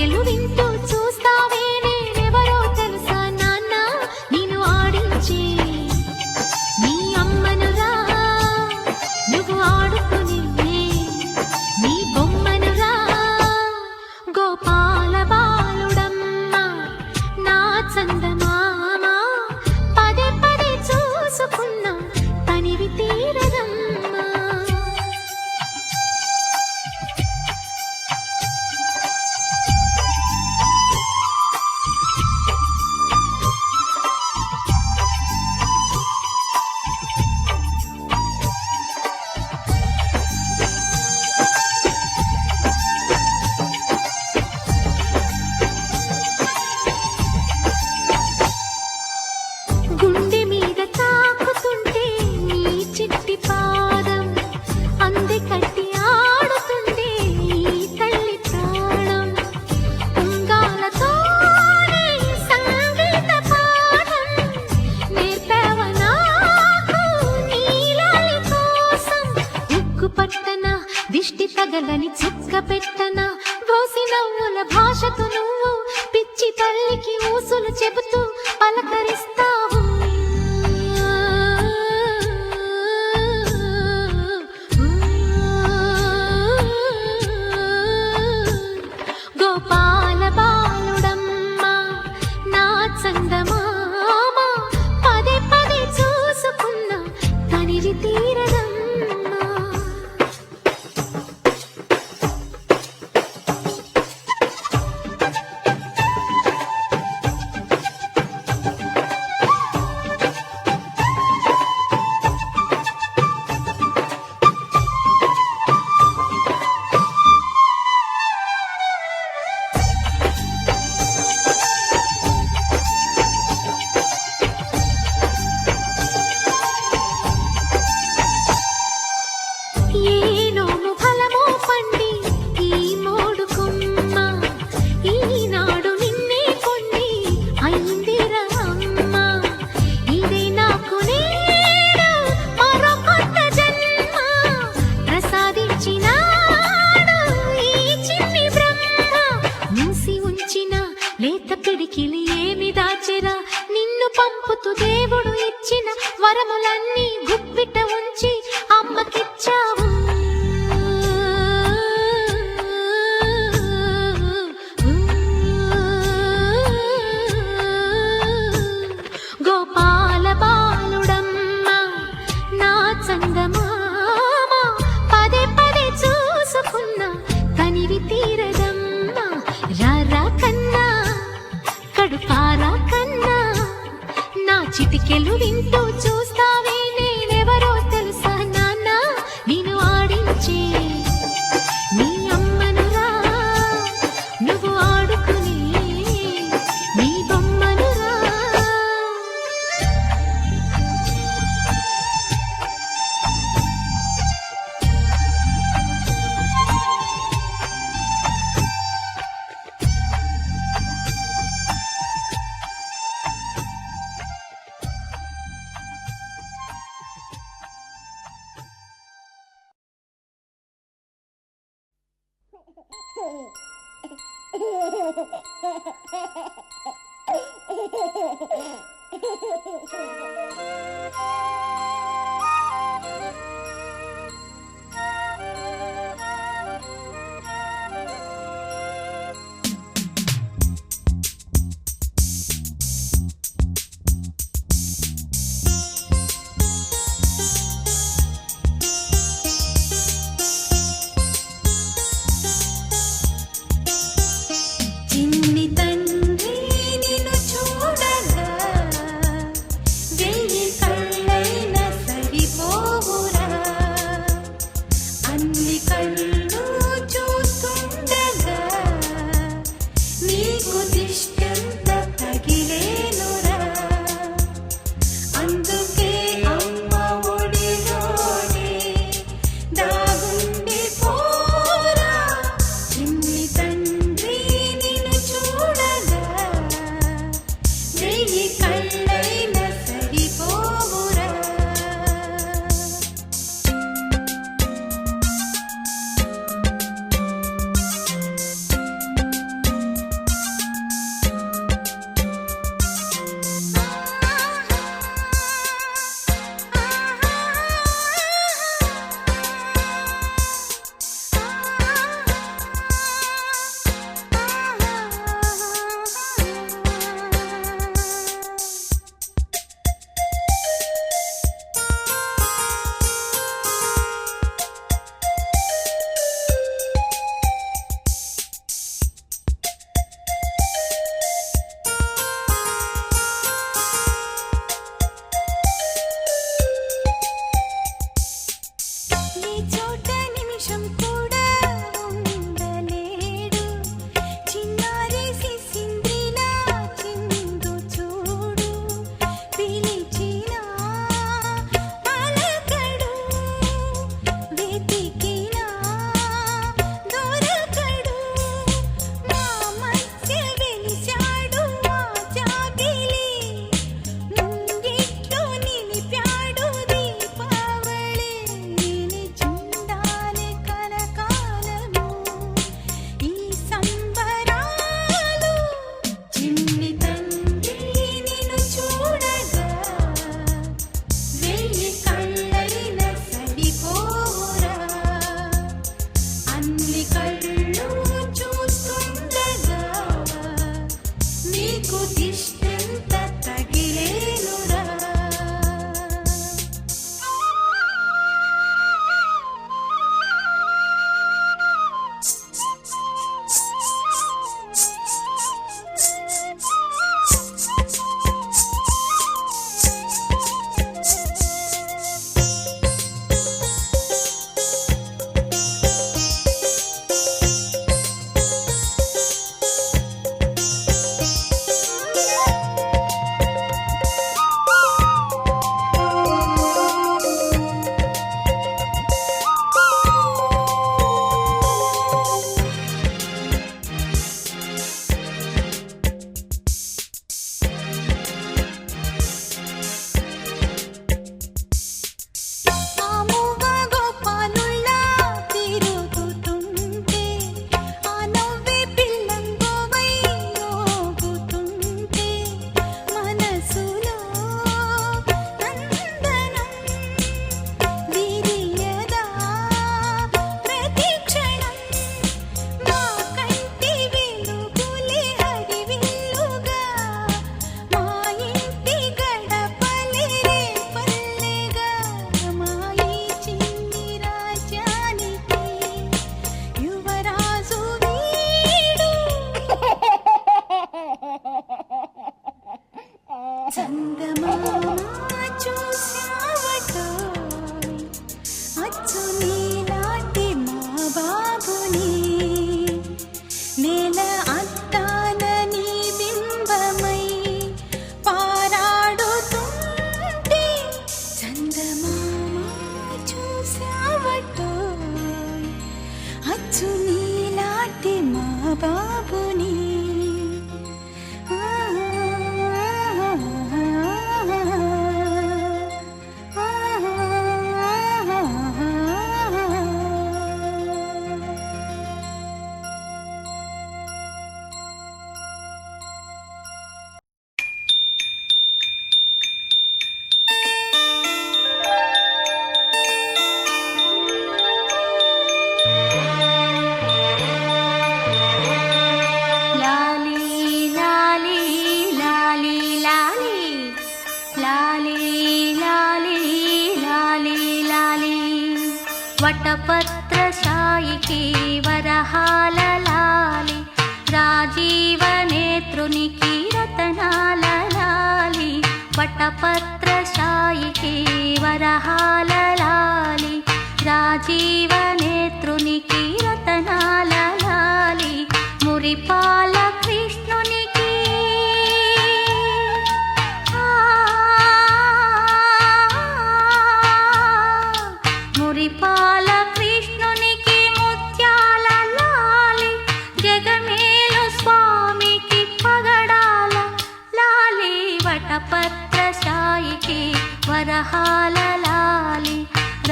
చిటికెలు వింటూ చూస్తావే నేనెవరో తెలుసా నాన్న నిన్ను ఆడించే నీ అమ్మనురా నువ్వు ఆడుకునే నీ బొమ్మనురా గోపాల బాలుడమ్మ నా చందమామ పదే పదే చూసుకున్నా తనివి తీరదమ్మా గుండె మీద తాకుతుంటే నీ చిట్టి పాదం అంది కట్టి ఆడుతుండే ఈ తల్లి ప్రాణం ఉంగాలతోనే సంగీత పాఠం నేర్పావ నాకు నీలాలి కోసం ఉక్కు పట్టన దిష్టి తగలని చుక్క పెట్టన బోసి నవ్వుల భాషతో నువ్వు పిచ్చి తల్లికి ఊసులు చెబుతూ పలకరిస్తావు గోపాల బాలుడమ్మ నా చందమామ పదే పదే చూసుకున్నా తనివి తీరదమ్మా ఏనోము ఫలమో పండి ఈ మోడు కొమ్మ ఈనాడు నిన్నే కొన్ని అయిందిరా అమ్మ ఇదే నాకు నేడు మరో కొత్త జన్మ ప్రసాదించినాడు ఈ చిన్ని బ్రహ్మ మూసి ఉంచిన లేత పిడికిలి ఏమి దాచెరా నిన్ను పంపుతూ దేవుడు ఇచ్చిన వరములన్నీ గుప్పిట ఉంచి అమ్మకిచ్చావు గోపాల బాలుడమ్మ నా చందమామ పదే పదే చూసుకున్నా తనివి తీరదమ్మా రారా కన్నా కడుపారా కన్నా నా చిటికెలు వింటూ చూస్తావే నేనెవరో తెలుసా నాన్న నిన్ను ఆడించే నీ అమ్మనురా నువ్వు ఆడుకునే నీ బొమ్మనురా చిన్ని తండ్రి నిన్ను చూడగా వెయ్యి కళ్ళైన సరి వటపత్రశాయికి వరహాల లాలి రాజీవ నేత్రునికి రతనాల లాలి వటపత్రశాయికి వరహాల లాలి రాజీవ నేత్రునికి రతనాల లాలి మురిపాల కృష్ణునికి మురిపాల కృష్ణునికి ముత్యాల లాలి జగమేలు స్వామికి పగడాల లాలి వటపత్రశాయికి వరహాల లాలి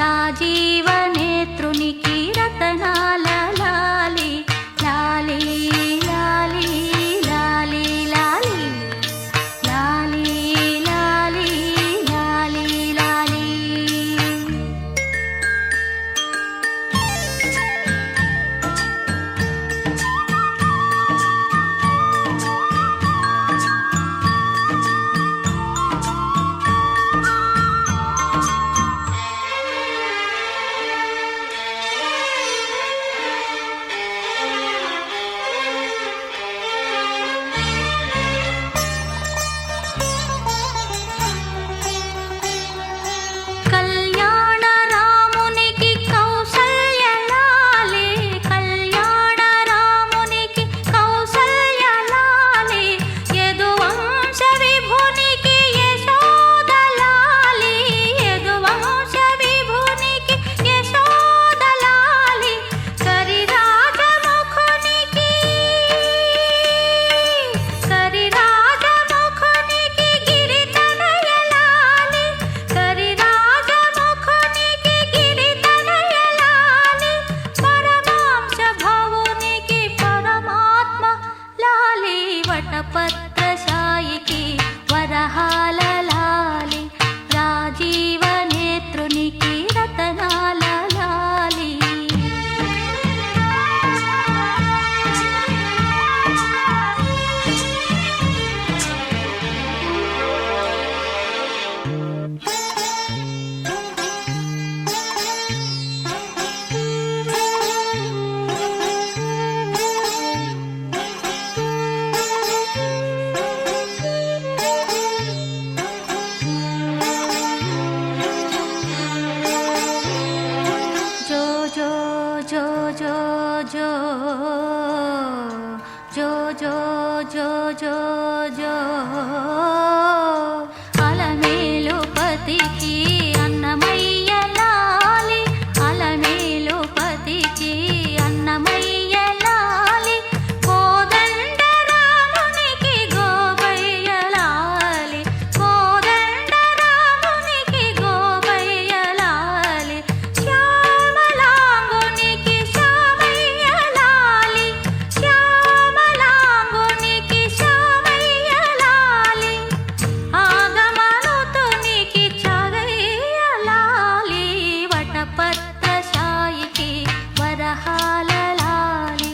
రాజీవ నేత్రునికి రతనాల లాలి లాలి లాలి లాలి లాలి లాలి లాలి లాలి లాలి కళ్యాణ రామునికి కౌసల్య లాలి కళ్యాణ రామునికి కౌసల్య లాలి యదువంశ విభునికి యశోద లాలి యదువంశ విభునికి యశోద లాలి కరిరాజముఖునికి గిరితనయ లాలి కరిరాజముఖునికి గిరితనయ లాలి పరమాంశ భవునికి పరమాత్మ లాలి వటపత్రశాయికి వరహాల లాలి రాజీవ నేత్రునికి రతనాల లాలి జో జో జో జో జో జో జో జో జో జో అలమేలు పతికి అన్నమయ్య లాలి అలమేలు పతికి అన్నమయ్య లాలి కోదండ రామునికి గోపయ్య లాలి కోదండ రామునికి గోపయ్య లాలి శ్యామలాంగునికి శ్యామయ్య లాలి శ్యామలాంగునికి శ్యామయ్య లాలి ఆగమనుతునికి చగయ్య లాలి వటపత్రశాయికి వరహాల లాలి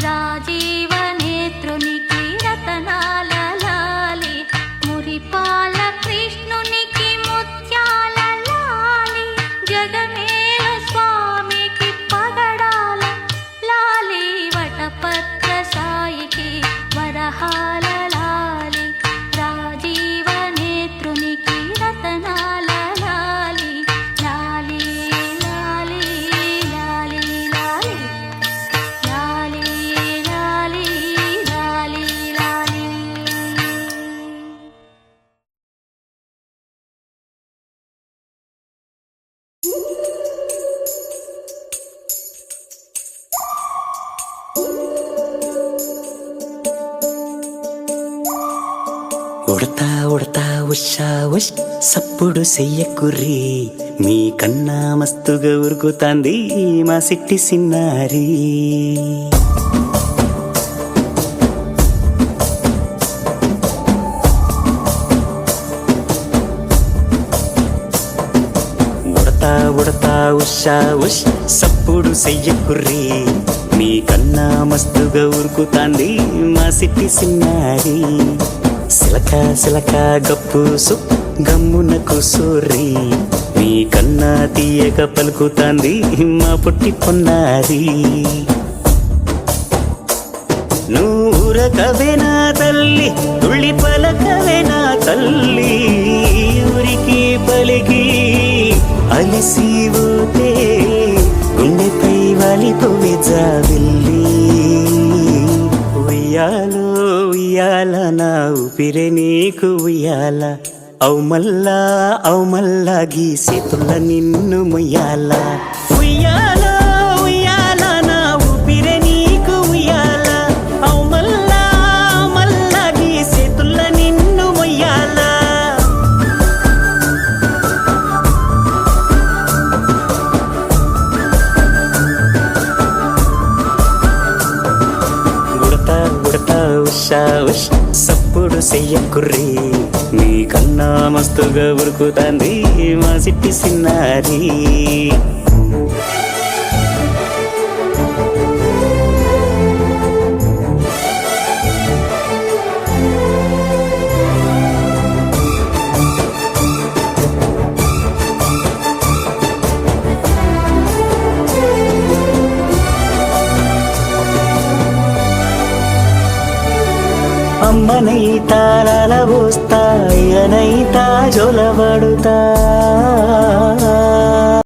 రాజీవ నేత్రునికి రతనాల లాలి మురిపాల కృష్ణునికి ముత్యాల లాలి జగమేలు స్వామికి పగడాల లాలి వటపత్రశాయికి వరహాల లాలి రాజీవ నేత్రునికి రతనాల లాలి లాలి లాలి లాలి లాలి లాలి లాలి లాలి లాలి ఉడతా ఉడతా ఉషా ఉష్ సప్పుడు చెయ్యకుర్రి మీ కన్నా మస్తుగా ఉరుకుతాంది మా సిట్టి సిన్నారి ఉడతా ఉడతా ఉషా ఉష్ సప్పుడు చెయ్యకుర్రి మీ కన్నా మస్తుగా ఉరుకుతాంది మా సిట్టి సిన్నారి సిలక సిలక గప్పు సు గమ్మున కూసోర్రి నీ కన్నా తీయక పలుకుతాంది మా పుట్టి పొన్నారి నూరకవేనా తల్లి తుళ్ళి పలకవేనా తల్లి ఊరికి పలికి అలిసిపోతే గుండెపై వాలిపోవే జాబిల్లి ఉయ్యాలో ఉయ్యాల నా ఊపిరే నీకు ఉయ్యాల అవు మల్లా గీసేతుల్ల నిన్ను ముయ్యాల ఉయ్యాల ఉయ్యాల నా ఊపిరే నీకు ఉయ్యాల అవు మల్లా గీసేతుల్ల నిన్ను ముయ్యాల ఉడతా ఉడతా ఉషా ఉష్ సప్పుడు చెయ్యకుర్రీ నీ కన్నా మస్తుగా ఉరుకుతాంది మా సిట్టి సిన్నారి అమ్మనైతా లాల పోస్తా అయ్యనైతా జొలబడుతా